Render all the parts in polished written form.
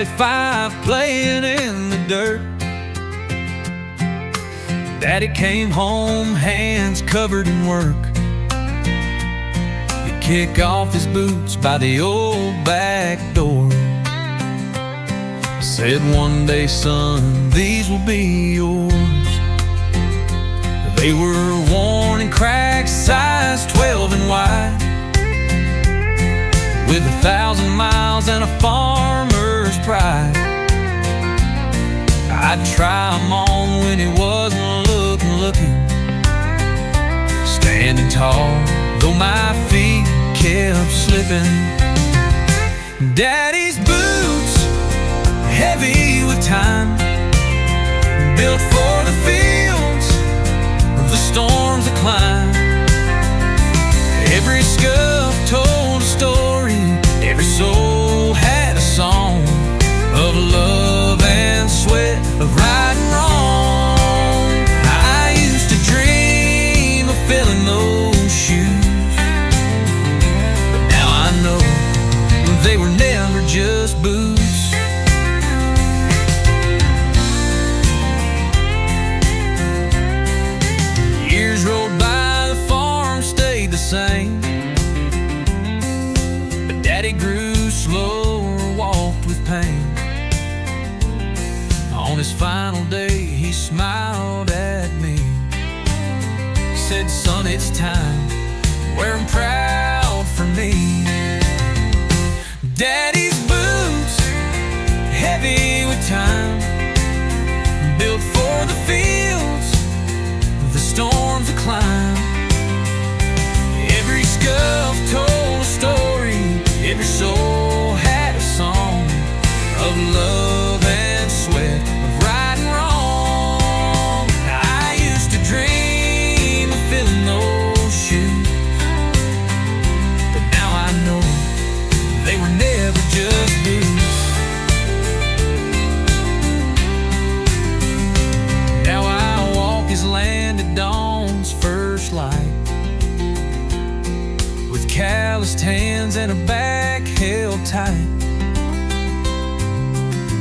45 playing in the dirt. Daddy came home, hands covered in work. He'd kick off his boots by the old back door. I said, one day, son, these will be yours. They were worn and cracked, size 12 and wide, with 1,000 miles and a farmer's pride. I'd try them on when he wasn't looking, standing tall, though my feet kept slipping. Daddy's boots, heavy with time, built for the fields, the storms that climb. Every scuff told a story, every soul had a song of love and sweat, of right and wrong. I used to dream of filling those shoes, but now I know they were never just boots. Years rolled by, the farm stayed the same, but Daddy grew slower, walked with pain. On his final day, he smiled at me, said, son, it's time, wear 'em proud for me. Daddy's boots, heavy with time, built for the fields, the storms that climb. Every scuff told a story, every soul had a song of love and sweat, of right and wrong. I used to dream of filling those shoes, but now I know they were never just boots. Now I walk his land at dawn's first light, with calloused hands and a back held tight.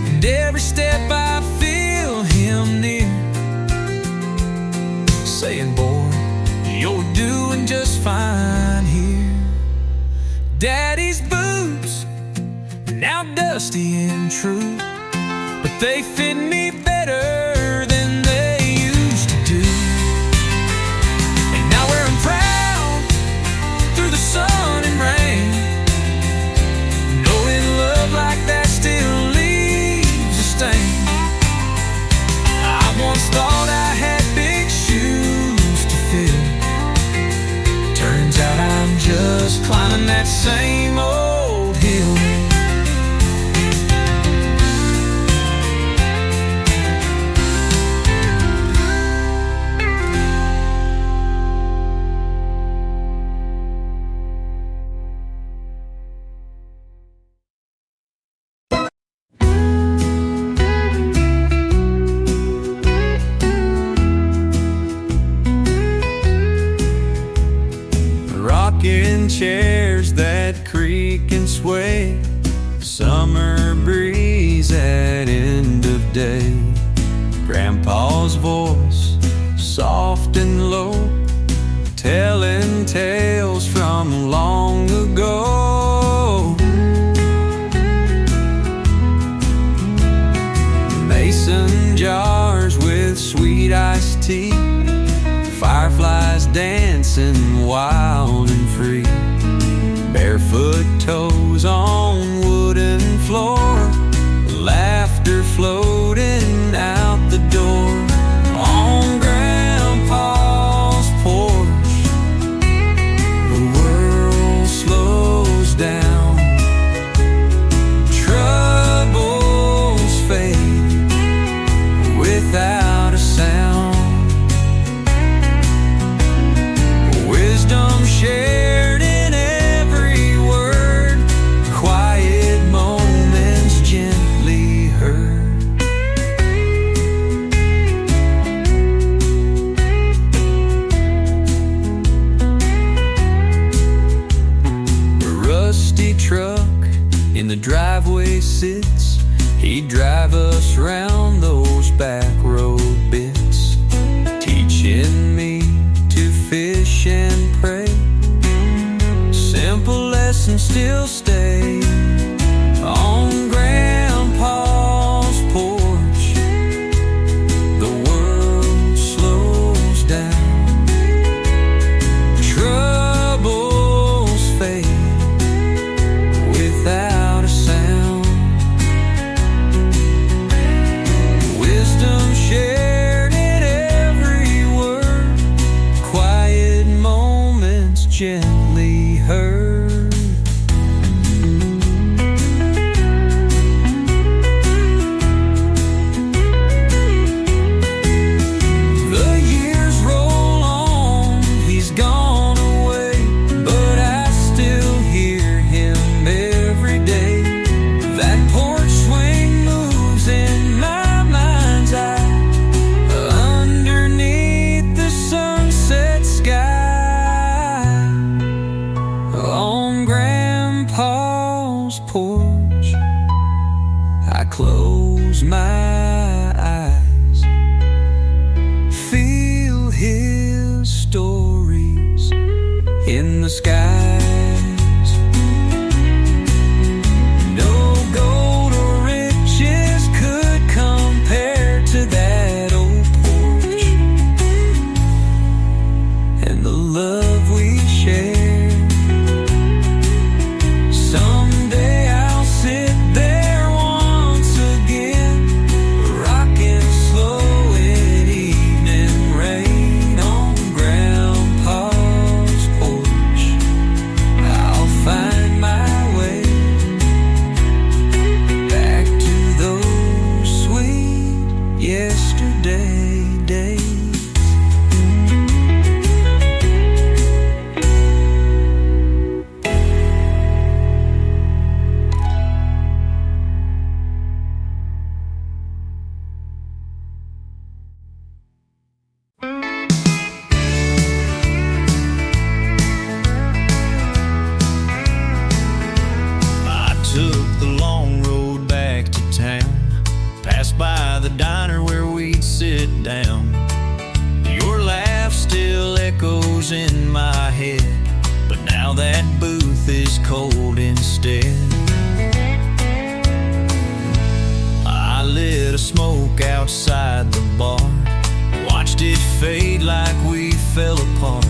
And every step I feel him near, saying, boy, you're doing just fine here. Daddy's boots, now dusty and true, but they fit me better than they used to do. And now wear 'em proud through the sun and rain, knowing love like that still leaves a stain. I once thought I had big shoes to fill, turns out I'm just climbing that same old hill. Rocking chairs that creak and sway, summer breeze at end of day. Grandpa's voice, soft and low, telling tales from long ago. Mason jars with sweet iced tea, fireflies dancing wild and free. Barefoot toes on wooden floor, laughter floating out the door. On Grandpa's porch, the world slows down, troubles fade without a sound. Wisdom shared in every word, quiet moments gently heard. A rusty truck in the driveway sits, He'd drive us round those back road bits, teaching me to fish and pray. Simple lessons still stay on Grandpa's porch. The world slows down, troubles fade without a sound. Wisdom shared in every word, quiet moments gently heard. Porch, I close my eyes, feel his stories in the skies. No gold or riches could compare to that old porch and the love we share. By the diner where we'd sit down. Your laugh still echoes in my head, but now that booth is cold instead. I lit a smoke outside the bar, watched it fade like we fell apart.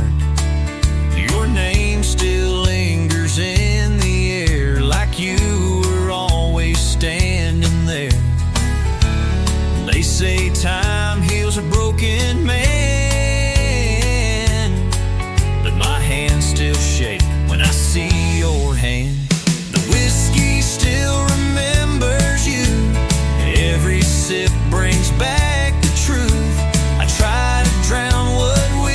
Your name still lingers in the air, like you were always standing there. They say time heals a broken man, but my hands still shake when I see your hand. The whiskey still remembers you, every sip brings back the truth. I try to drown what we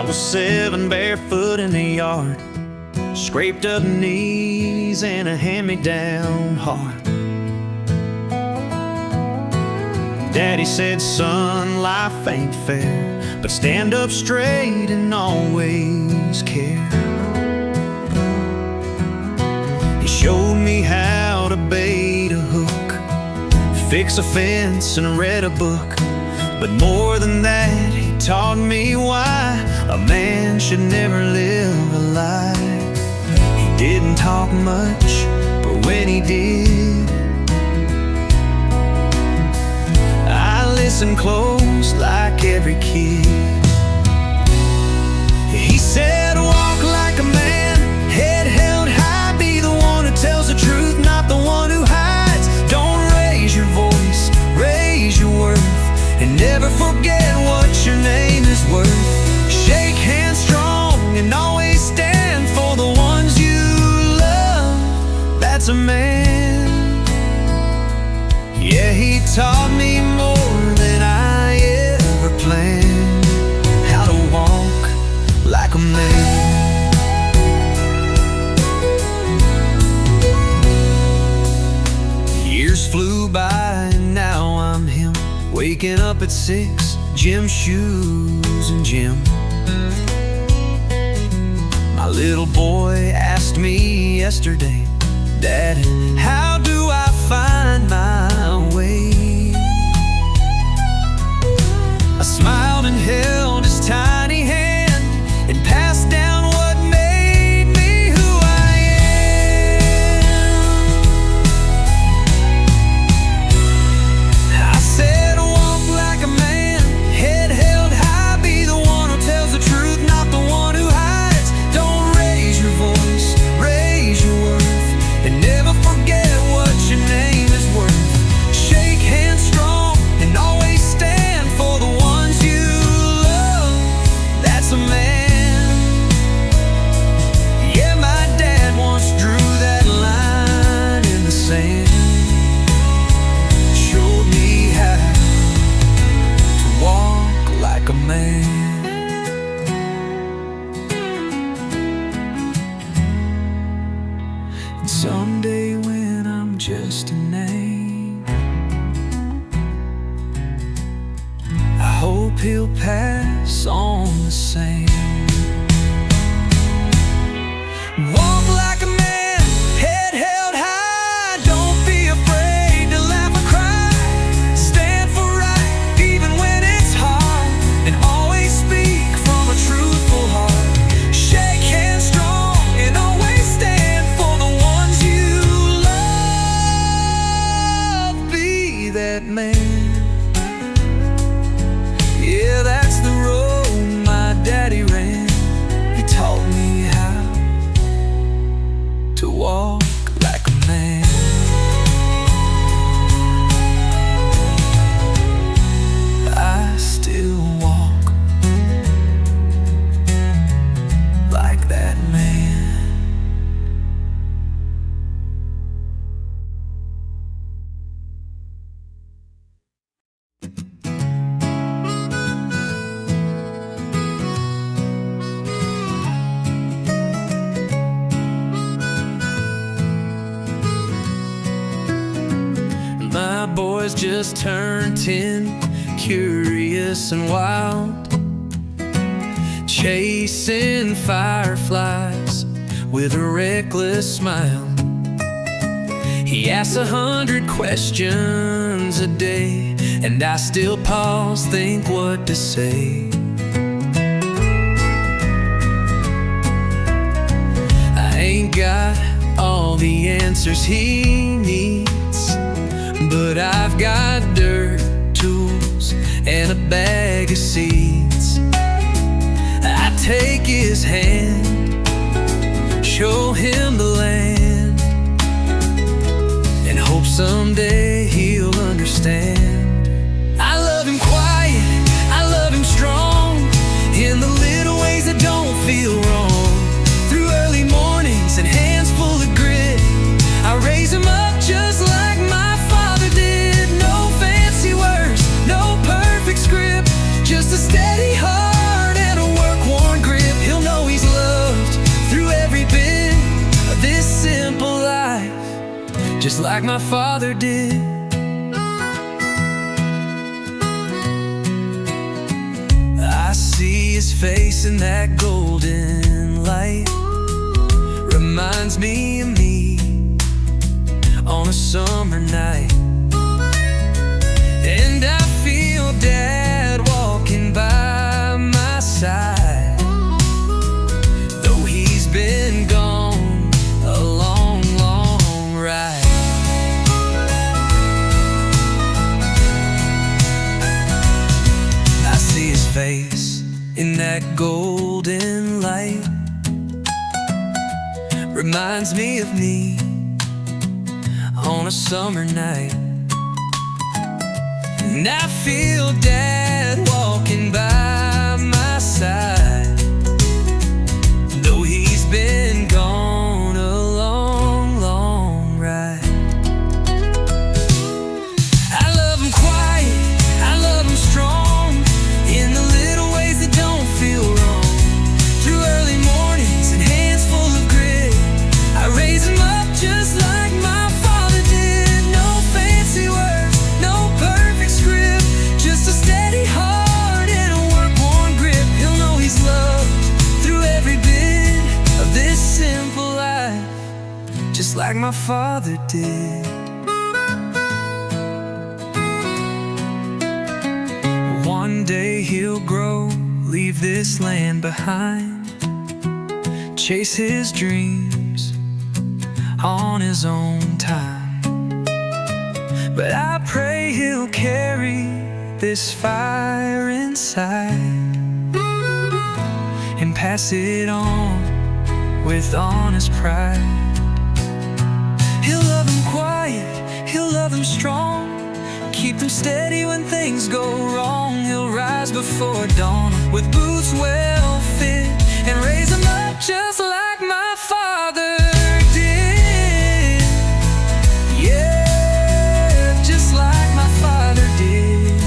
was 7 barefoot in the yard, scraped up knees and a hand-me-down heart. Daddy said, son, life ain't fair, but stand up straight and always care. He showed me how to bait a hook, fix a fence and read a book. But more than that, he taught me why a man should never live a lie. He didn't talk much, but when he did, I listened close like every kid. He said, walk like a man, head held high, be the one who tells the truth, not the one who hides. Don't raise your voice, raise your worth, and never forget what your name is worth. Shake hands strong and always stand for the ones you love. That's a man. Yeah, he taught me more than I ever planned, how to walk like a man. Years flew by and now I'm him, waking up at 6, gym shoes and gym. My little boy asked me yesterday, Dad, how do I find my way? I smiled and held his tiny hand and passed down what made me who I am. I said, walk like a man, head held high, be the one who tells the truth, not the one who hides. Don't raise your voice, raise your worth, and never forget what your name is worth. Shake hands strong and always stand for the ones you love. That's a man. Yeah, my dad once drew that line in the sand, showed me how to walk like a man. And someday when I'm just a name, I hope he'll pass on the same. Walk like a man, head held high. Don't be afraid to laugh or cry. Stand for right, even when it's hard, and always speak from a truthful heart. Shake hands strong and always stand for the ones you love. Be that man. Yeah, that's the road my daddy ran. He taught me how to walk like a man. I still walk like that man. My boys just turned 10, curious and wild, chasing fireflies with a reckless smile. He asks 100 questions a day, and I still pause, think what to say. I ain't got all the answers he needs, but I've got dirt, tools, and a bag of seeds. I take his hand, show him the land, and hope someday he'll understand. I love him quiet, I love him strong, in the little ways that don't feel wrong. Through early mornings and hands full of grit, I raise him up just like my father did. No fancy words, no perfect script, just a steady heart and a work-worn just like my father did. I see his face in that golden light, reminds me of me on a summer night. And I feel Dad walking by my side, though he's been gone a long, long ride. I see his face in that golden light, reminds me of me on a summer night. And I feel Dad walking by my side, though he's been gone a long, long ride. I love him quiet, I love him strong, in the little ways that don't feel wrong. Through early mornings and hands full of grit, I raise him up just like my father did. No fancy words, no perfect script, just a steady heart and a work-worn grip. He'll know he's loved through every bit of this simple life, just like my father did. One day he'll grow, leave this land behind, chase his dreams on his own time. But I pray he'll carry this fire inside and pass it on with honest pride. He'll love him quiet, he'll love him strong, keep him steady when things go wrong. He'll rise before dawn with boots well fit and raise him up just like my father did. Yeah, just like my father did.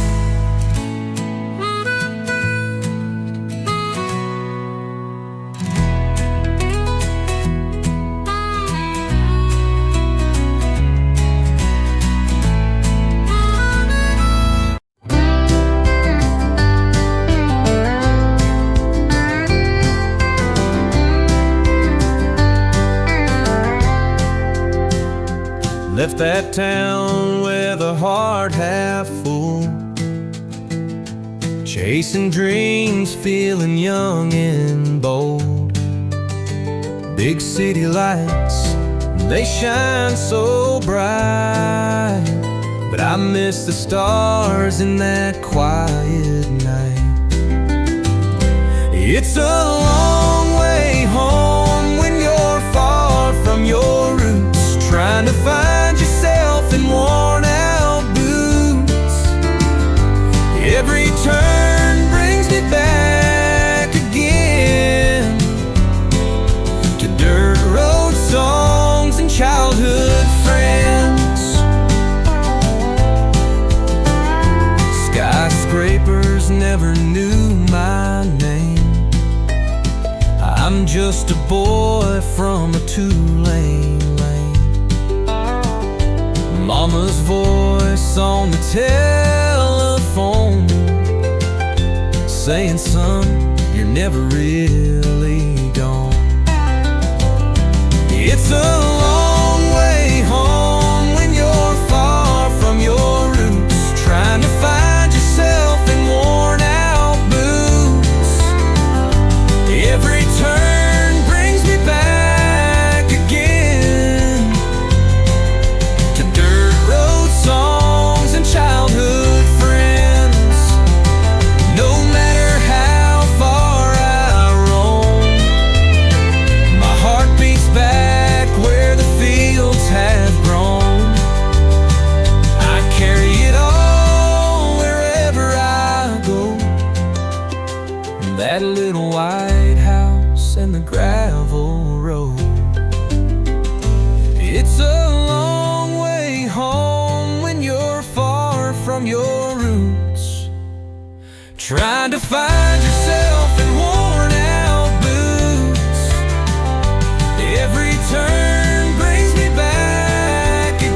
Left that town with a heart half full, chasing dreams, feeling young and bold. Big city lights, they shine so bright, but I miss the stars in that quiet night. It's a long way home when you're far from your roots, trying to find yourself in worn-out boots. Every turn brings me back again to dirt road songs and childhood friends. Skyscrapers never knew my name, I'm just a boy from a two-lane lane. Mama's voice on the telephone saying, son, you're never really gone. It's a long way home when you're far from your roots, trying to find yourself in worn-out boots. Every turn brings me back again to dirt road songs and childhood friends. No matter how far I roam, my heart beats back where the fields have grown. I carry it all wherever I go. That little white house and the gravel road. It's a long way home when you're far from your roots, trying to find yourself in worn-out boots. Every turn brings me back again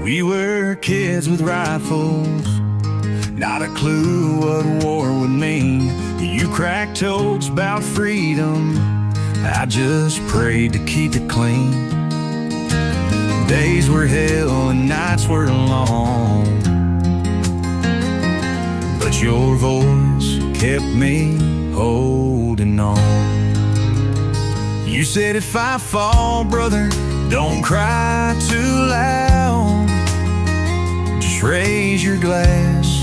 We were kids with rifles, not a clue what war would mean. You cracked jokes about freedom, I just prayed to keep it clean. Days were hell and nights were long, but your voice kept me holding on. You said if I fall, brother, don't cry too loud. Just raise your glass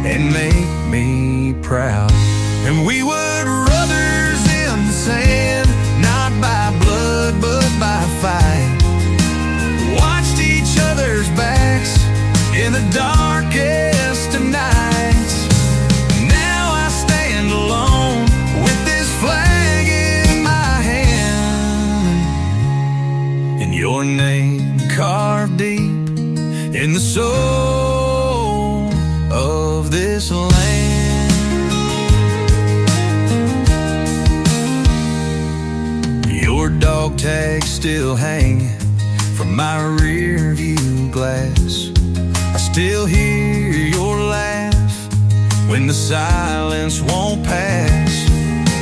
and make me proud. And we were brothers in the sand, not by blood but by fight. Watched each other's backs in the darkest of nights. Now I stand alone with this flag in my hand, and your name carved deep in the soul of this land. Your dog tags still hang from my rear view glass. I still hear your laugh when the silence won't pass.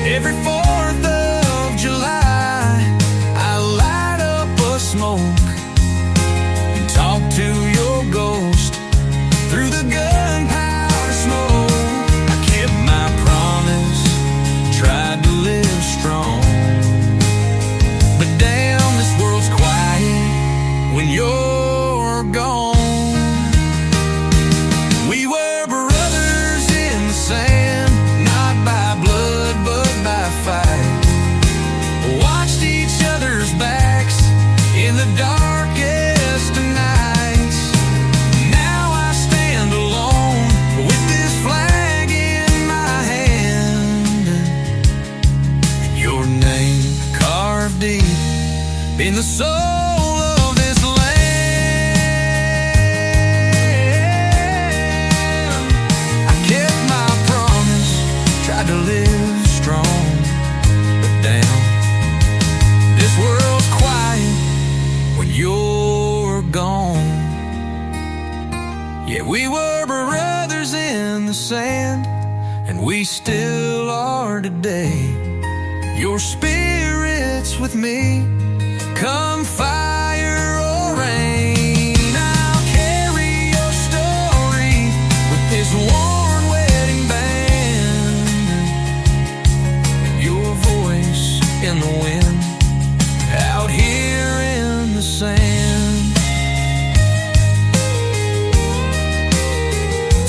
Every 4th of July I light up a smoke and talk to your ghost through the gunpowder smoke. I kept my promise, tried to live strong, but damn, this world's quiet when you're gone. We were brothers in the sand, not by blood but by fight. Watched each other's backs in the darkest of nights. Now I stand alone with this flag in my hand, and your name carved deep in the soul of this land. I kept my promise, tried to live strong, but damn, this world's quiet when you're gone. Yeah, we were brothers in the sand, and we still are today. Your spirit's with me, come fire or rain. I'll carry your story with this worn wedding band, and your voice in the wind out here in the sand.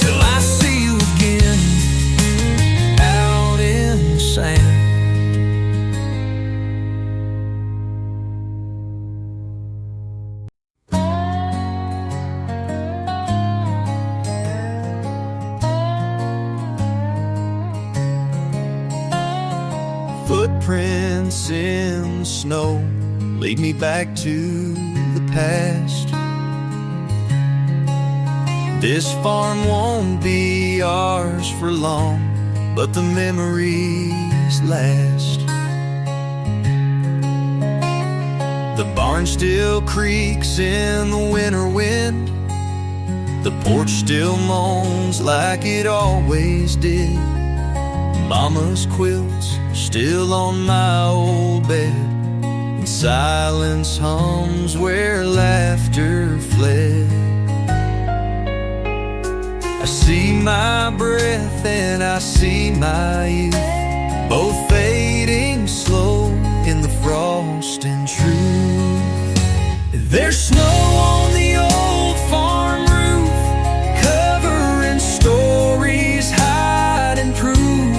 Till I see you again out in the sand. Footprints in the snow lead me back to the past. This farm won't be ours for long, but the memories last. The barn still creaks in the winter wind. The porch still moans like it always did. Mama's quilt's still on my old bed, and silence hums where laughter fled. I see my breath and I see my youth, both fading slow in the frost and truth. There's snow on the old farm roof, covering stories, hiding proof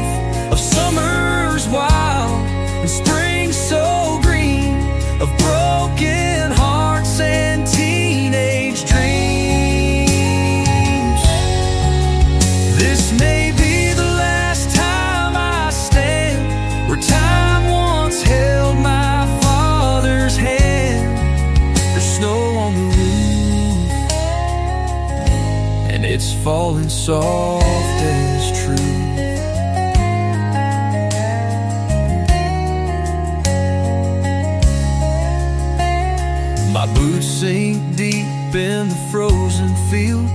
of summer's wild and spring so green, of broken hearts and teenage dreams. This may be the last time I stand where time once held my father's hand. There's snow on the roof, and it's falling soft as truth. My boots sink deep in the frozen field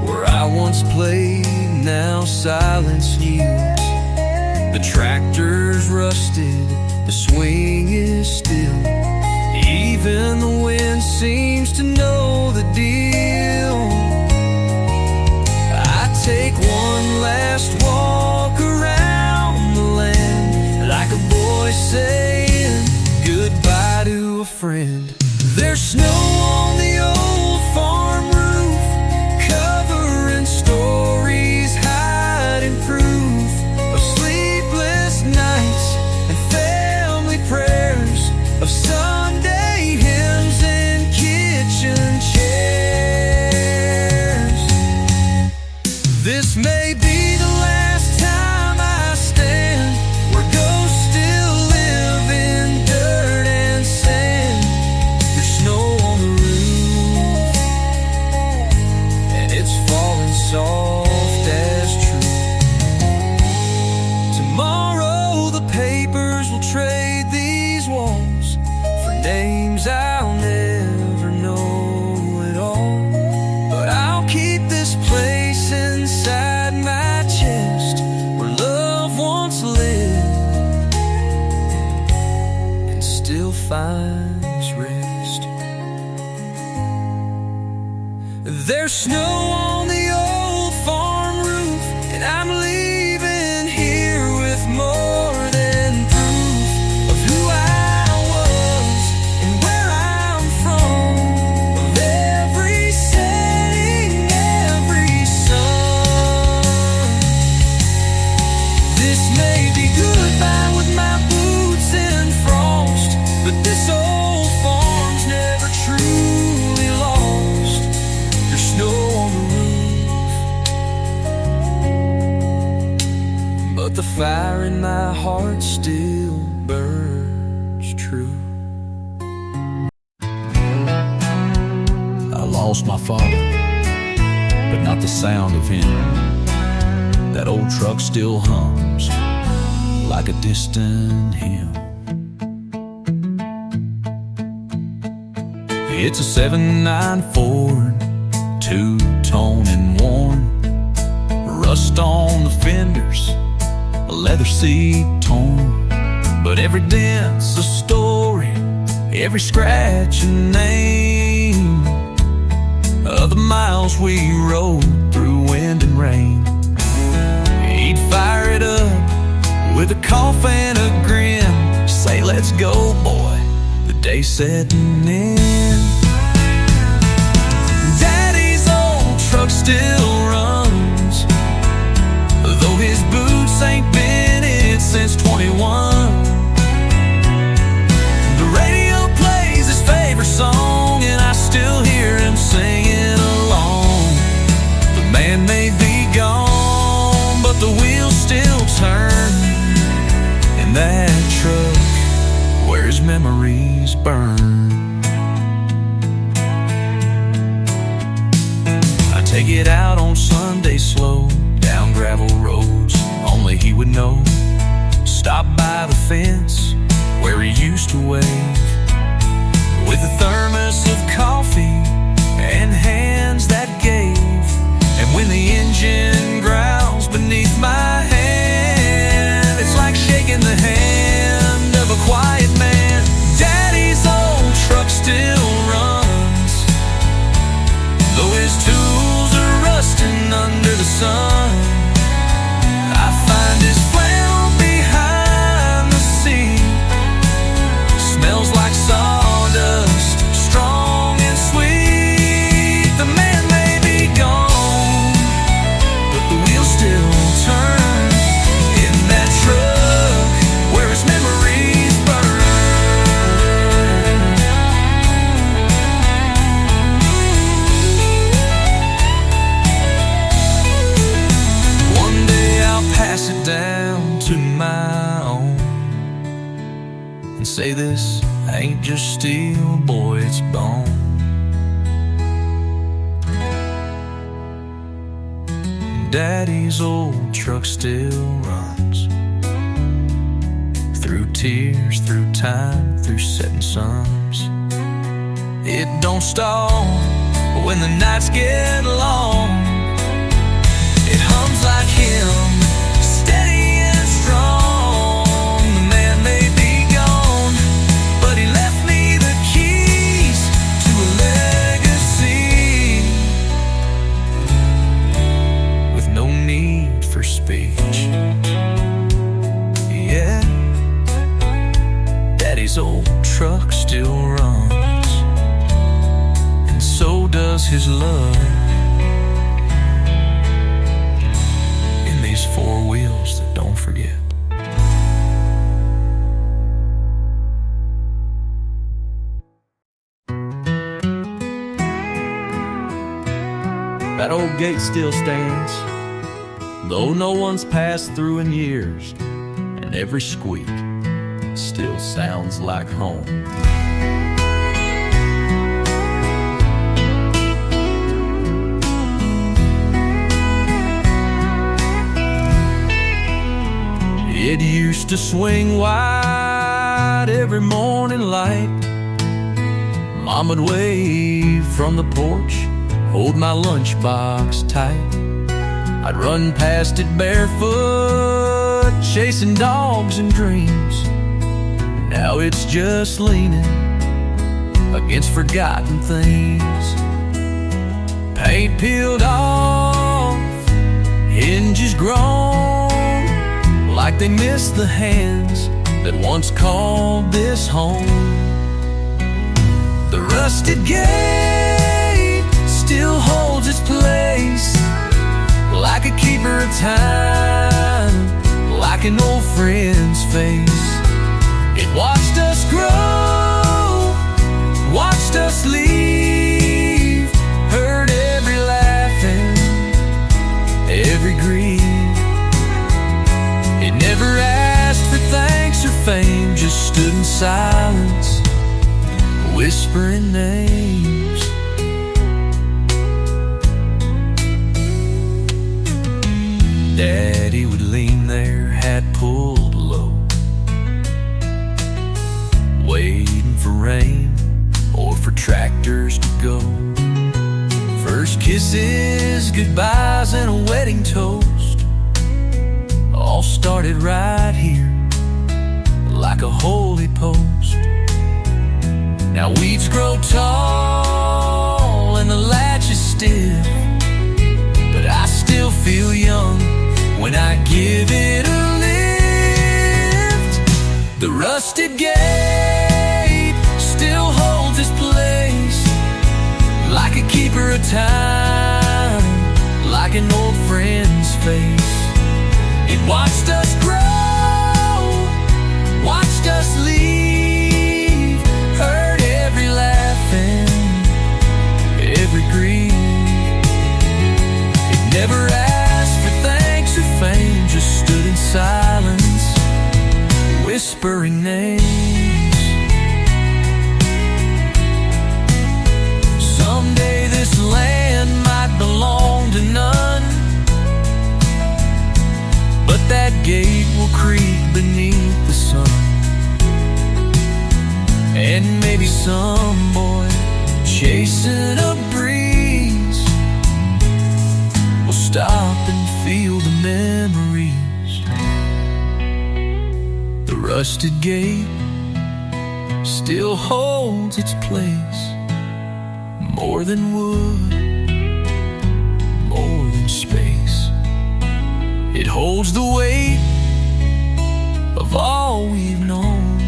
where I once played, now silence yields. The tractor's rusted, the swing is still. Even the wind seems to know the deal. I take one last walk around the land, like a boy saying goodbye to a friend. There's snow on the old farm roof, covering stories, hiding proof of sleepless nights and family prayers, of Sunday hymns and kitchen chairs. This may be the last time I stand where ghosts still live in dirt and sand. There's snow on the roof, and it's falling soft as true. Tomorrow the papers will trade these walls for names I'll never know at all. But I'll keep this place inside my chest where love once lived and still finds rest. There's snow on the old farm roof, and I'm leaving here with more than proof of who I was and where I'm from, of every setting, every sun. This may be goodbye with my boots in frost, but this old farm's never truly lost. There's snow on the roof, but the fire in my heart still burns true. I lost my father, but not the sound of him. That old truck still hums like a distant hymn. It's a 7.9 Ford, two-tone and worn, rust on the fenders, a leather seat torn. But every dent's a story, every scratch a name of the miles we rode through wind and rain. He'd fire it up with a cough and a grin, say, "Let's go, boy," the day setting in. Daddy's old truck still runs, though his boots ain't been in since 21. The radio plays his favorite song, and I still hear him singing along. The man may be gone, but the wheels still turn in that truck where his memories burn. I take it out on Sunday slow, down gravel roads only he would know. Stop by the fence where he used to wave, with a thermos of coffee and hands that gave. And when the engine growls beneath my hand, it's like shaking the hand of a quiet man. Daddy's old truck still runs, though his tools are rusting under the sun. I find his flannel behind the seat, smells like sawdust, strong and sweet. The man may be gone, but the wheels still turn in that truck where his memories burn. One day I'll pass it down to my own and say, "This ain't just steel, boy, it's bone." Daddy's old truck still runs, through tears, through time, through setting suns. it don't stall when the nights get long. It hums like him, steady and strong. The man may be gone, but he left me the keys to a legacy with no need for speech. Yeah, Daddy's old truck still runs, and so does his love. In these four wheels that don't forget. That old gate still stands, though no one's passed through in years, and every squeak still sounds like home. It used to swing wide every morning light. Moma'd wave from the porch, hold my lunchbox tight. I'd run past it barefoot, chasing dogs and dreams. Now it's just leaning against forgotten things. Paint peeled off, hinges grown, like they missed the hands that once called this home. The rusted gate still holds its place, like a keeper of time, like an old friend's face. It watched us grow, watched us leave, heard every laugh and every grief. It never asked for thanks or fame, just stood in silence, whispering names. Daddy would lean there, hat pulled low, waiting for rain or for tractors to go. First kisses, goodbyes, and a wedding toast all started right here, like a holy post. Now weeds grow tall and the latch is stiff, but I still feel young when I give it a lift. The rusted gate still holds its place, like a keeper of time, like an old friend's face. It watched us grow, watched us leave, heard every laugh and every grief. It never asked for thanks or fame, just stood in silence, whispering names. Someday this land might belong to none, but that gate will creak beneath the sun. And maybe some boy chasing a breeze will stop and feel the memories. The rusted gate still holds its place, more than wood, more than space. It holds the weight of all we've known,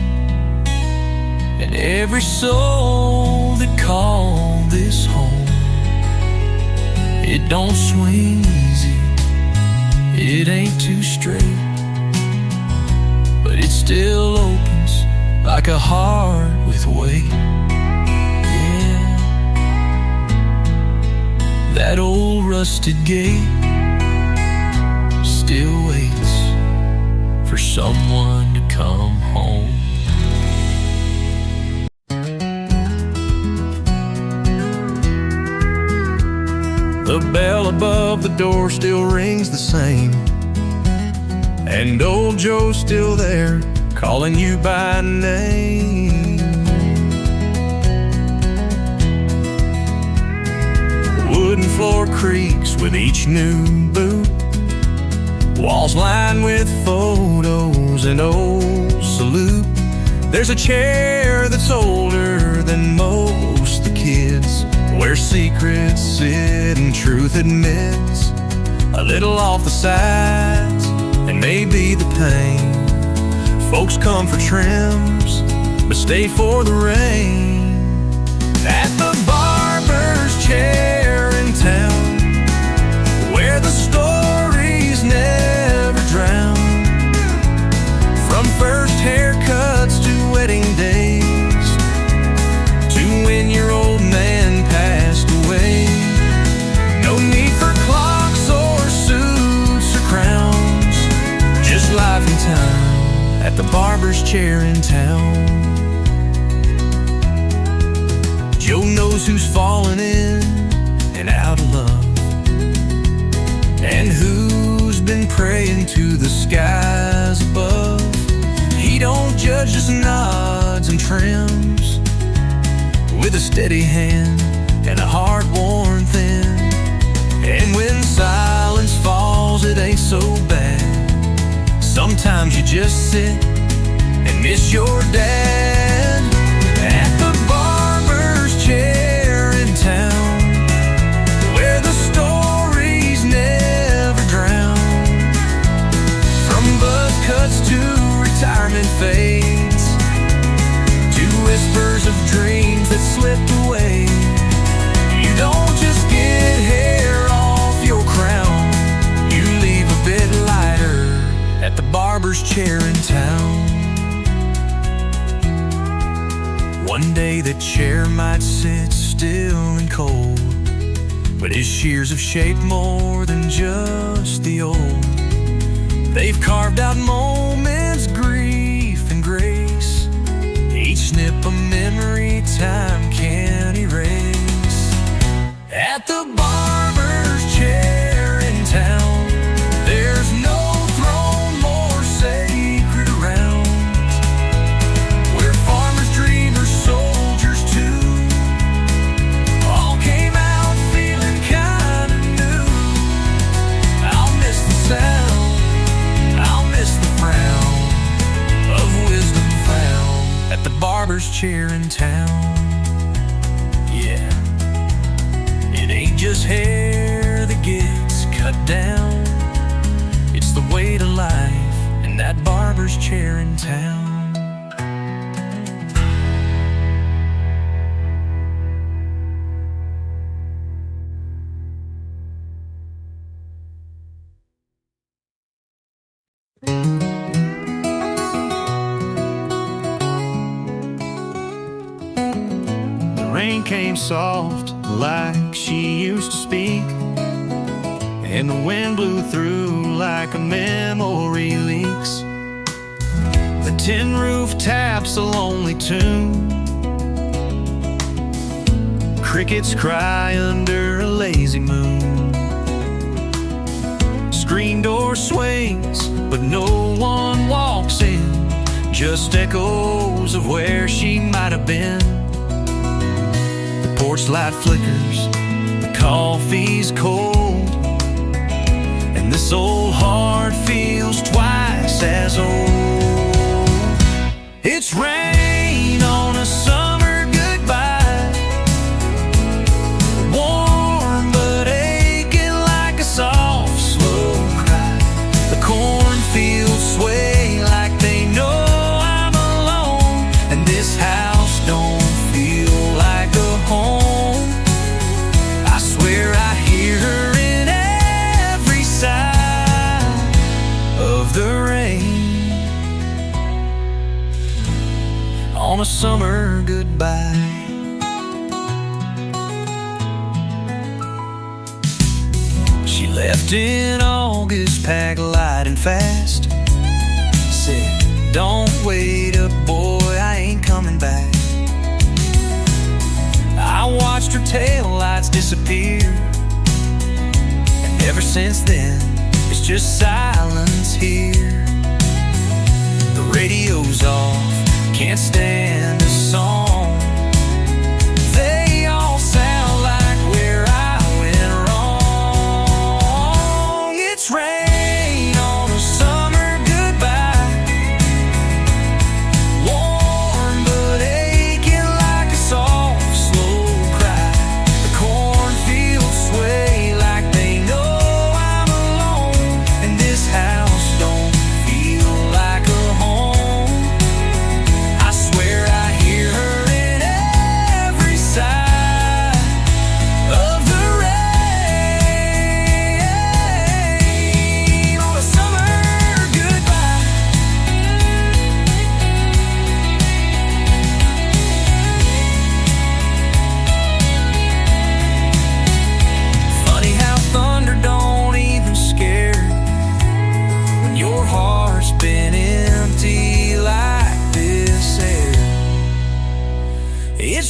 and every soul that called this home. It don't swing easy, it ain't too straight, but it still opens like a heart with weight. Yeah, that old rusted gate still waits for someone to come home. The bell above the door still rings the same, and old Joe's still there, calling you by name. floor creaks with each new boot. Walls lined with photos and old salute. There's a chair that's older than most the kids, where secrets sit and truth admits. A little off the sides and maybe the pain. Folks come for trims but stay for the rain. At the barber's chair in town, where the stories never drown. From first haircuts to wedding days, to when your old man passed away. No need for clocks or suits or crowns, just life and time at the barber's chair in town. Joe knows who's fallen in and out of love, and who's been praying to the skies above. He don't judge, just nods and trims with a steady hand and a heart worn thin. And when silence falls, it ain't so bad. Sometimes you just sit and miss your dad. At the barber's chair in town, where the stories never drown. From buzz cuts to retirement fades, to whispers of dreams that slipped away. You don't just get hair off your crown, you leave a bit lighter at the barber's chair in town. One day the chair might sit still and cold, but his shears have shaped more than just the old. They've carved out moments, grief and grace, each snip a memory time can't erase. At the barber's chair in town, there's no throne more sacred around, where farmers, dreamers, soldiers too, all came out feeling kinda new. I'll miss the sound, I'll miss the frown of wisdom found at the barber's chair in town. Yeah, it ain't just hair that gets cut down, it's the way to life in that barber's chair in town. The rain came soft like she used to speak, and the wind blew through like a memory leaks. The tin roof taps a lonely tune, crickets cry under a lazy moon. Screen door swings, but no one walks in, just echoes of where she might have been. The porch light flickers, the coffee's cold, and this old heart feels twice as old. It's rain on a summer goodbye, warm but aching like a soft, slow cry. The cornfields sway like they know I'm alone, and this house don't feel like a home. I swear I hear her in every sigh of the rain on a summer goodbye. She left in August, packed light and fast. Said, don't wait up, boy, I ain't coming back. I watched her taillights disappear, and ever since then, it's just silence here. The radio's off, can't stand a song. They all sound like where I went wrong.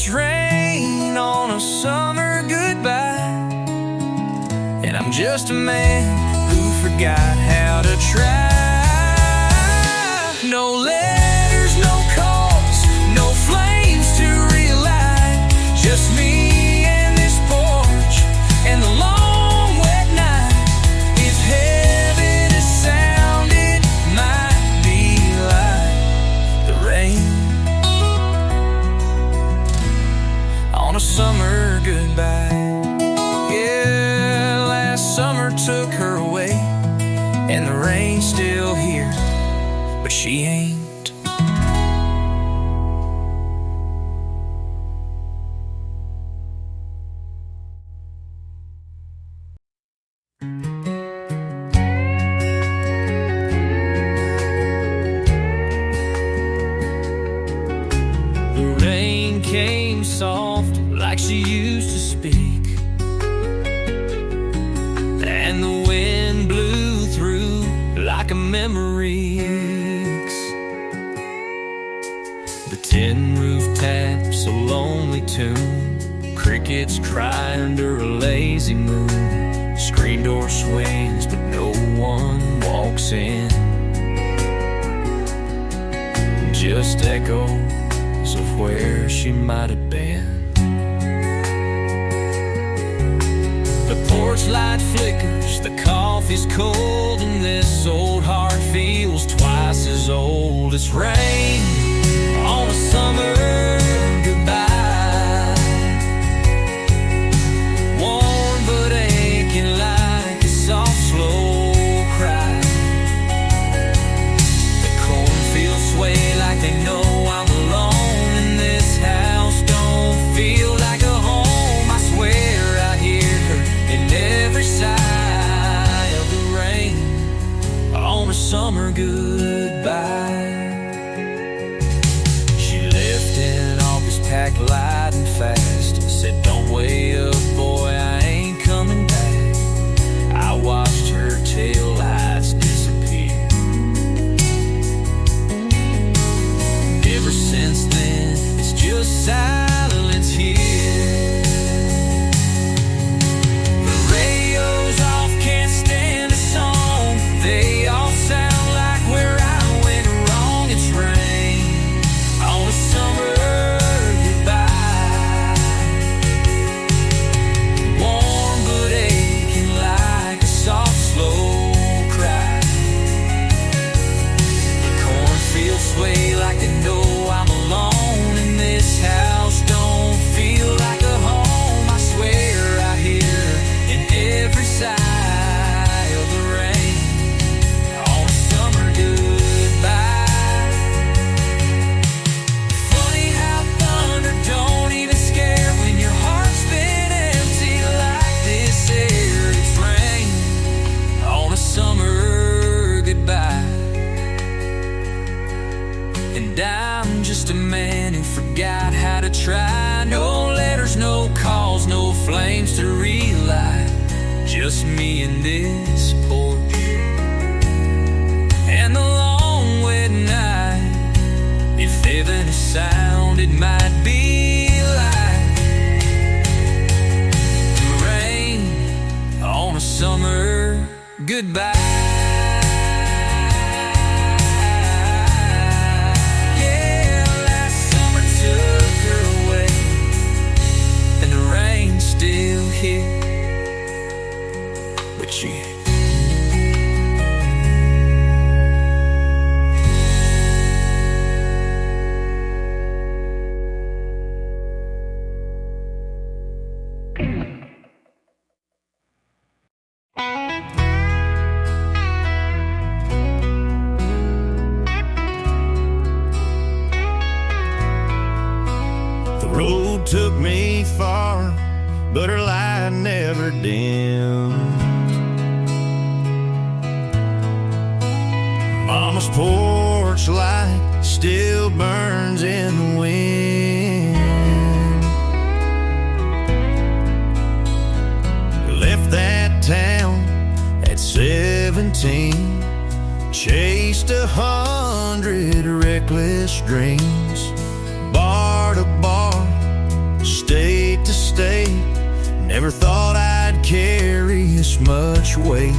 It's rain on a summer goodbye, and I'm just a man who forgot how to try. No letters, no calls, no flames to relight, just me and this porch and the long wet night. If heaven is sound, it might be like the rain on a summer goodbye. Yeah, last summer took her away, and the rain's still here, but she ain't. The rain came soft like she used to speak, and the wind blew through like a memory aches. The tin roof taps a lonely tune, crickets cry under a lazy moon. Screen door swings but no one walks in, just echoes of where she might have been. The porch light flickers, the coffee's cold, and this old heart feels twice as old. It's rain on a summer goodbye, warm but aching like a soft, slow cry. The cornfields sway like they know I'm alone, and this house don't feel like a home. I swear I hear her in every sigh of the rain on a summer goodbye. She left in August, packed light and fast, said don't wait up boy, I ain't coming back. I watched her tail lights disappear. Ever since then it's just silence here. The radio's off, can't stand a song, they all sound like where I went wrong. It's rain on a summer goodbye, warm but aching like a soft, slow cry. The cornfields sway like they know I'm alone, and this house don't feel like a home. I swear I hear in every sigh of the rain on a summer goodbye. Funny how thunder don't even scare when your heart's been empty like this air. It's rain on a summer goodbye, and I'm just a man who forgot how to try. No letters, no calls, no flames to relight, just me and this porch and the long wet night. If heaven is sound, it might be like rain on a summer goodbye. Yeah, last summer took her away, and the rain's still here, but she ain't. The road took me far, but her light never dimmed. Mama's porch light still burns in the wind. Left that town at 17, chased 100 reckless dreams, bar to bar, which way.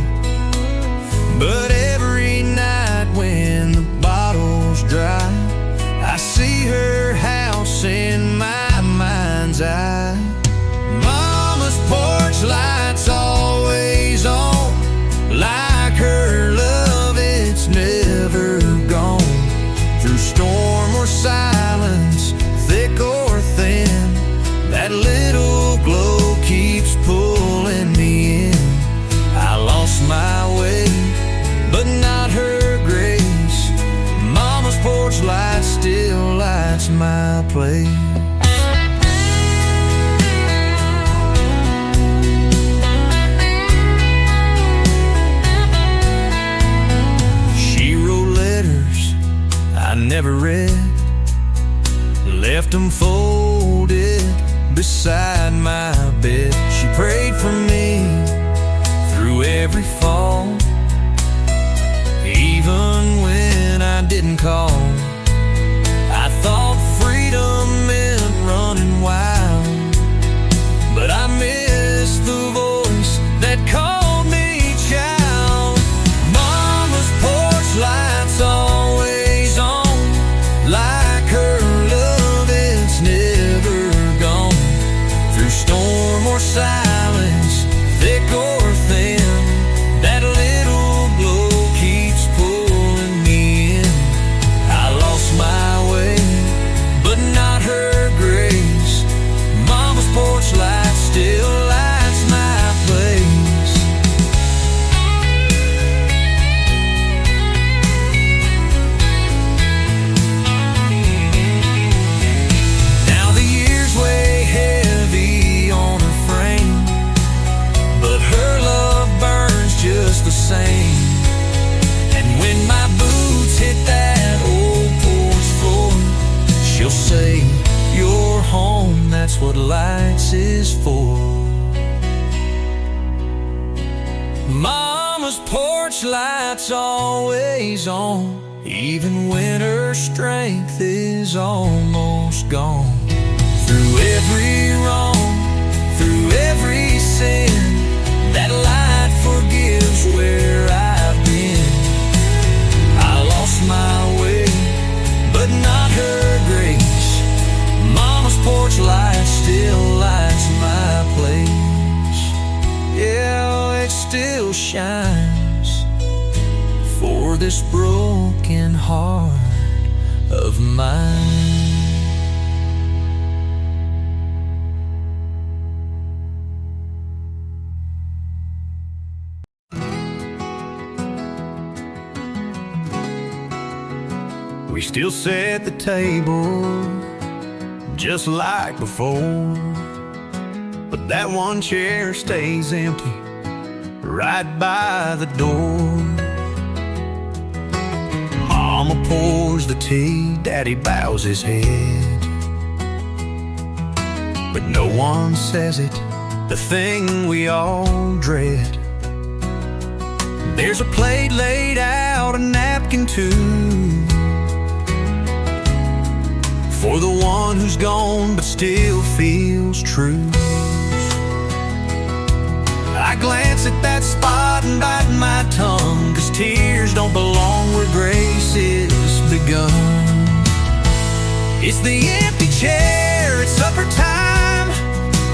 But every night when the bottle's dry, I see her house in my mind's eye. Mama's porch light's always on, like her love, it's never gone. Through storm or silence, thick or thin, that little glow keeps pulling me in. I lost my way, but not her grace. Mama's porch light still lights my place. She wrote letters I never read, left them folded beside my bed. She prayed for me through every fall, even when I didn't call. I thought freedom meant running wild, but I missed the voice that called me child. Mama's porch light's always on, like her love, it's never gone. Through storm or silence, thick or thin, that little glow keeps pulling me in. I lost my way, but not her grace. Mama's porch light still lights my place. Now the years weigh heavy on her frame, but her love burns just the same. And when my boots hit that old porch floor, she'll say, "You're home, that's what lights is for." Mama's porch light's always on, even when her strength is almost gone. Through every wrong, through every sin, that light forgives where I've been. I lost my way, but not her grace. Mama's porch light still lights my place. Yeah, it still shines for this broken heart of mine. We still set the table just like before, but that one chair stays empty right by the door. Mama pours the tea, Daddy bows his head, but no one says it, the thing we all dread. There's a plate laid out, a napkin too, for the one who's gone but still feels true. I glance at that spot and bite my tongue, 'cause tears don't belong where grace is begun. It's the empty chair at supper time,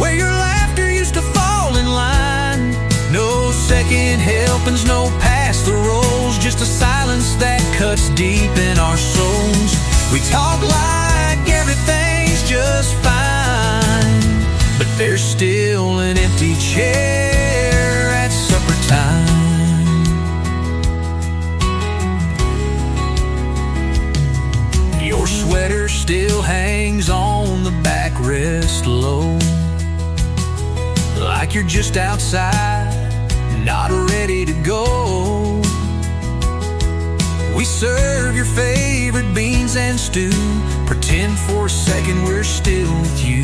where your laughter used to fall in line. No second helpings, no pass the rolls, just a silence that cuts deep in our souls. We talk like everything's just fine, but there's still an empty chair at supper time. Your sweater still hangs on the backrest low, like you're just outside, not ready to go. We serve your favorite beans and stew, pretend for a second we're still with you.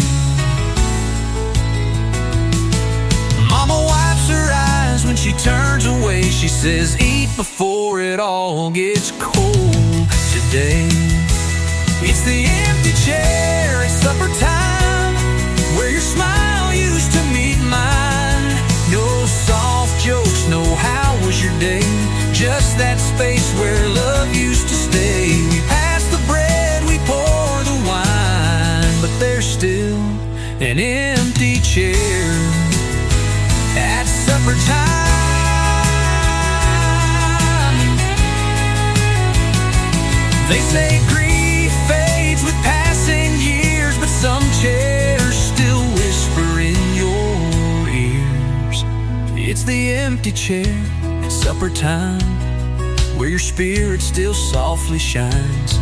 Mama wipes her eyes when she turns away. She says, "Eat before it all gets cold today." It's the empty chair at supper time, where your smile used to meet mine. No soft jokes, no supper time. They say grief fades with passing years, but some chairs still whisper in your ears. It's the empty chair at supper time, where your spirit still softly shines.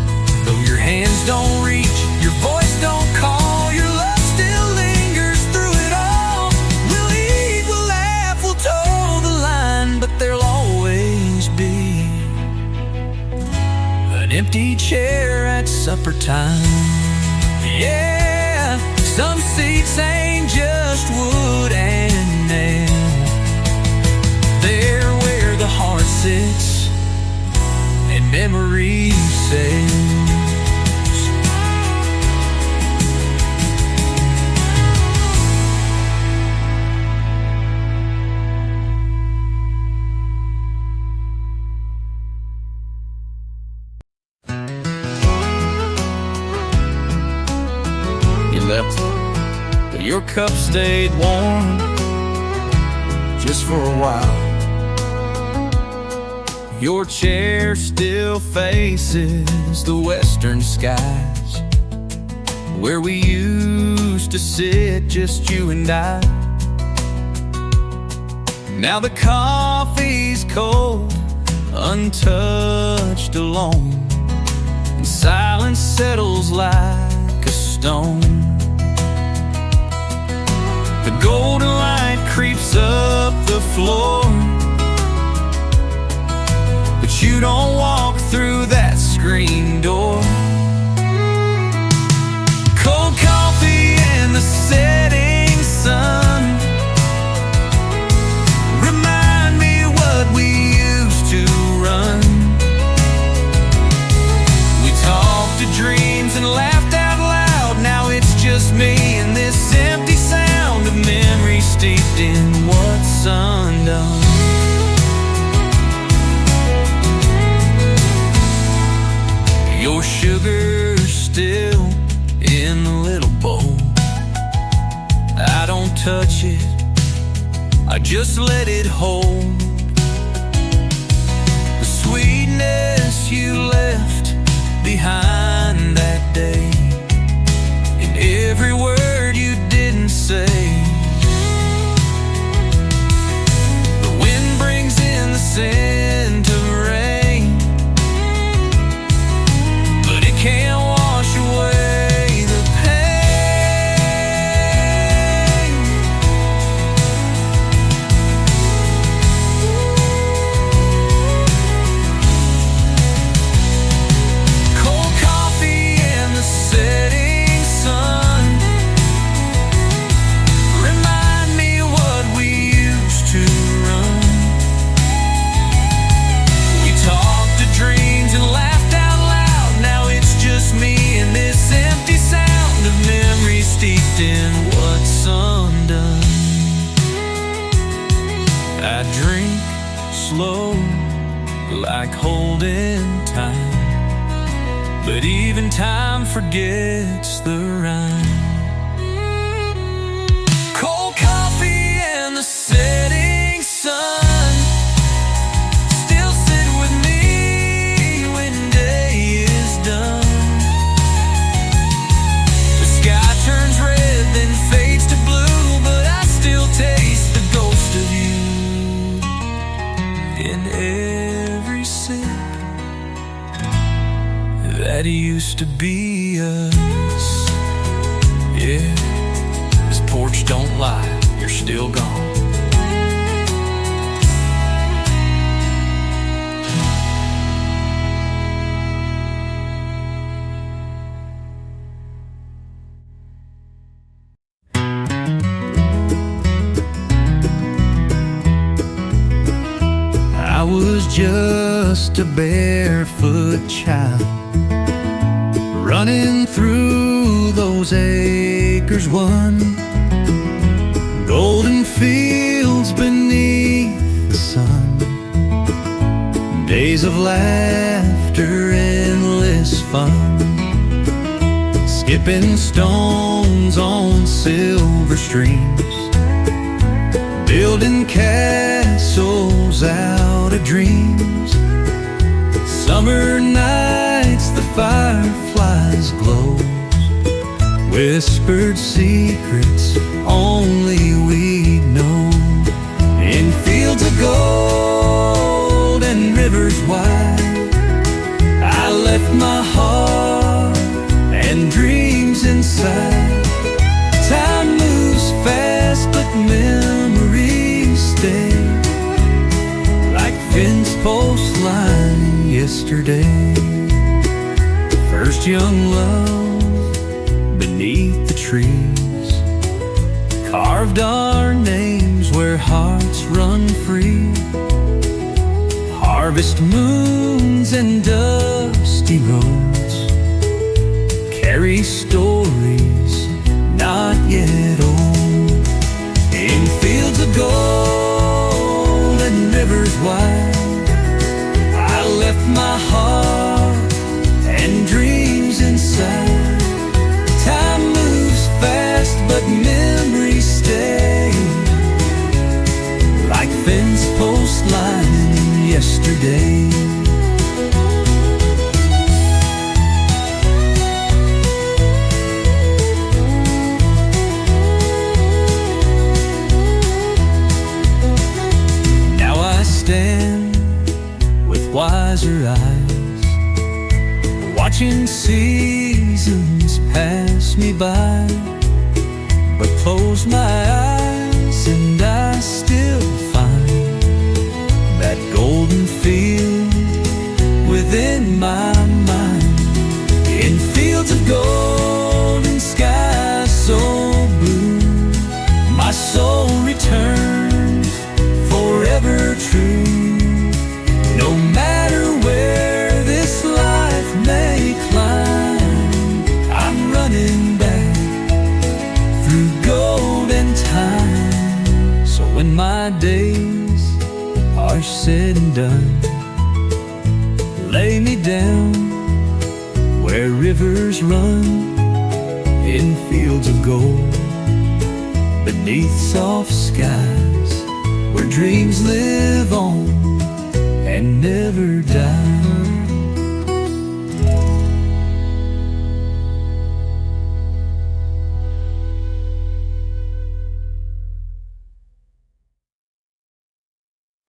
Though your hands don't reach, your voice don't call, your love still lingers through it all. We'll eat, we'll laugh, we'll toe the line, but there'll always be an empty chair at supper time. Yeah, some seats ain't just wood and nail. They're where the heart sits and memory sails. You left, but your cup stayed warm just for a while. Your chair still faces the western skies, where we used to sit, just you and I. Now the coffee's cold, untouched, alone, and silence settles like a stone. The golden light creeps up the floor, but you don't walk through that screen door. Cold coffee and the setting sun remind me what we used to run. We talked to dreams and laughed out loud. Now it's just me and this empty sound of memory steeped in what's undone. Your sugar's still in the little bowl. I don't touch it, I just let it hold the sweetness you left behind that day, and every word you didn't say. The wind brings in the scent of rain, can't wash away the pain. Cold coffee and the setting sun remind me what we used to run. We talked to dreams and laughed out loud. Now it's just me and this empty sound of memory steeped in what's undone. I drink slow, like holding time, but even time forgets the rhyme. Cold coffee and the setting sun still sit with me when day is done. The sky turns red, then fades to blue, but I still taste the ghost of you in every sip that used to be us. Yeah, this porch don't lie, you're still gone. I was just a barefoot child, running through those acres won, golden fields beneath the sun, days of laughter, endless fun, skipping stones on silver streams, building castles out of dreams. Summer nights, the fireflies glow, whispered secrets only we know. In fields of gold and rivers wide, I left my heart and dreams inside. Time moves fast, but memories stay, like fence post line yesterday. First young love beneath the trees, carved our names where hearts run free. Harvest moons and dusty roads carry stories not yet old. In fields of gold and rivers wide, I left my heart and dreams inside. Time moves fast, but memories stay, like fence post line yesterday. Now I stand with wiser eyes, watching seasons pass me by, but close my eyes and I still find that golden field within my mind. In fields of gold and skies so blue, my soul returns forever true. No matter where this life may climb, I'm running back through golden time. So when my days are said and done, lay me down where rivers run, in fields of gold, beneath soft skies, where dreams live on and never die.